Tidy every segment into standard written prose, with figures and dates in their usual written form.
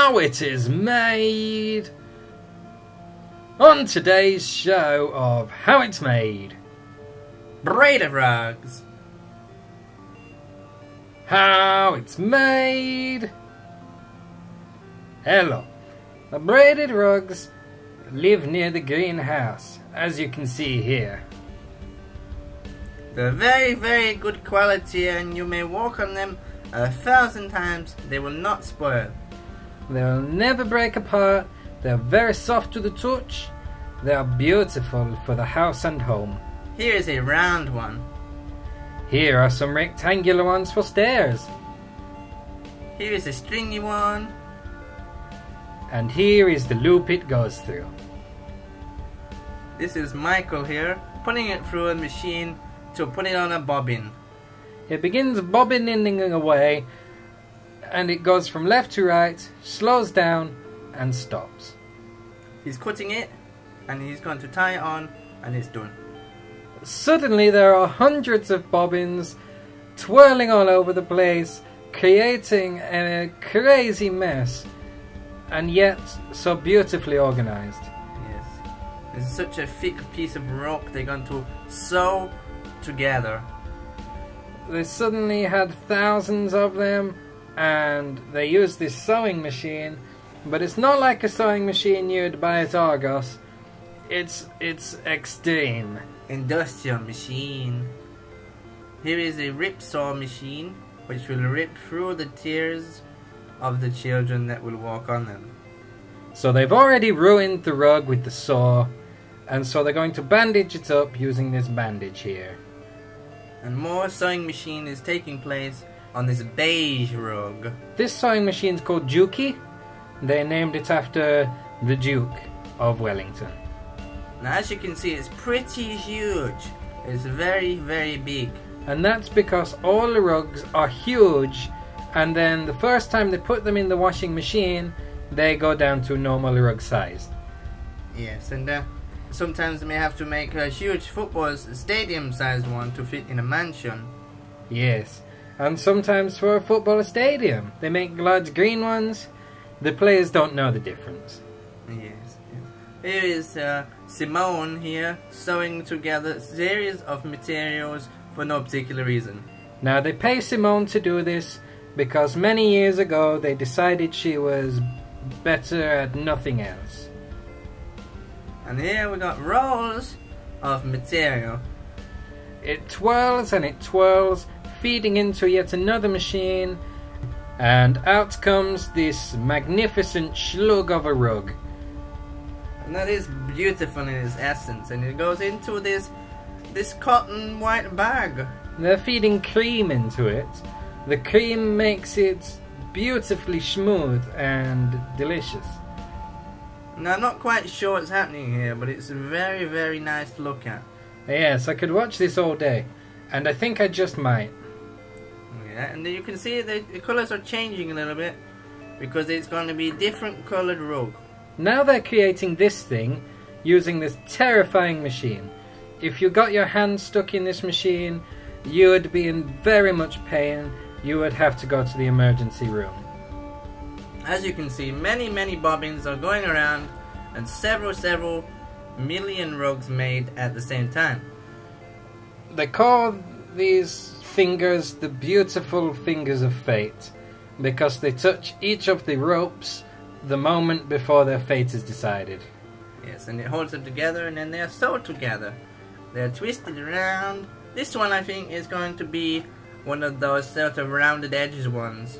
how it is made. On today's show of How It's Made. Braided rugs. How it's made. Hello. The braided rugs live near the greenhouse, as you can see here. They're very, very good quality, and you may walk on them 1,000 times. They will not spoil. They'll never break apart. They're very soft to the touch. They are beautiful for the house and home. Here is a round one. Here are some rectangular ones for stairs. Here is a stringy one. And here is the loop it goes through. This is Michael here, putting it through a machine to put it on a bobbin. It begins bobbining away, and it goes from left to right, slows down, and stops. He's cutting it, and he's going to tie it on, and it's done. Suddenly there are hundreds of bobbins twirling all over the place, creating a crazy mess, and yet so beautifully organized. Yes. It's such a thick piece of rope they're going to sew together. They suddenly had thousands of them, and they used this sewing machine, but it's not like a sewing machine you'd buy at Argos. It's extreme. Industrial machine. Here is a rip saw machine, which will rip through the tears of the children that will walk on them. So they've already ruined the rug with the saw, and so they're going to bandage it up using this bandage here. And more sewing machine is taking place on this beige rug. This sewing machine is called Dukey. They named it after the Duke of Wellington. Now, as you can see, it's pretty huge. It's very, very big. And that's because all the rugs are huge, and then the first time they put them in the washing machine, they go down to normal rug size. Yes, and sometimes they may have to make a huge football stadium-sized one to fit in a mansion. Yes, and sometimes for a football stadium, they make large green ones. The players don't know the difference. Yes. Here is Simone here, sewing together a series of materials for no particular reason. Now they pay Simone to do this because many years ago they decided she was better at nothing else. And here we got rolls of material. It twirls and it twirls, feeding into yet another machine, and out comes this magnificent slug of a rug. And that is beautiful in its essence, and it goes into this cotton white bag. They're feeding cream into it. The cream makes it beautifully smooth and delicious. Now, I'm not quite sure what's happening here, but it's very, very nice to look at. Yes, I could watch this all day, and I think I just might. Yeah, and you can see the colours are changing a little bit, because it's going to be different coloured rug. Now they're creating this thing using this terrifying machine. If you got your hand stuck in this machine, you would be in very much pain. You would have to go to the emergency room. As you can see, many, many bobbins are going around, and several million rugs made at the same time. They call these fingers the beautiful fingers of fate, because they touch each of the ropes the moment before their fate is decided. Yes, and it holds them together, and then they are sewed together. They are twisted around. This one, I think, is going to be one of those sort of rounded edges ones.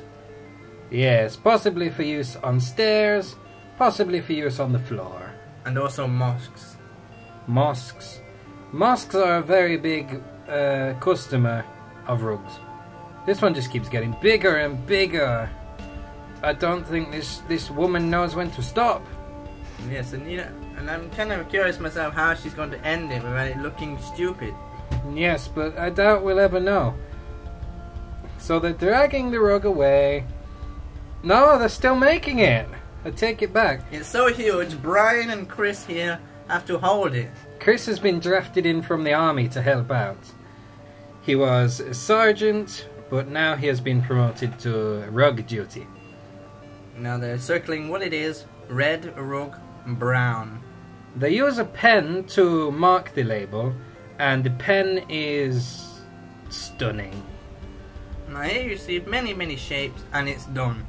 Yes, possibly for use on stairs, possibly for use on the floor. And also mosques. Mosques. Mosques are a very big customer of rugs. This one just keeps getting bigger and bigger. I don't think this woman knows when to stop. Yes, and I'm kind of curious myself how she's going to end it without it looking stupid. Yes, but I doubt we'll ever know. So they're dragging the rug away. No, they're still making it. I take it back. It's so huge, Brian and Chris here have to hold it. Chris has been drafted in from the army to help out. He was a sergeant, but now he has been promoted to rug duty. Now they're circling what it is: red, rug, brown. They use a pen to mark the label, and the pen is stunning. Now here you see many shapes, and it's done.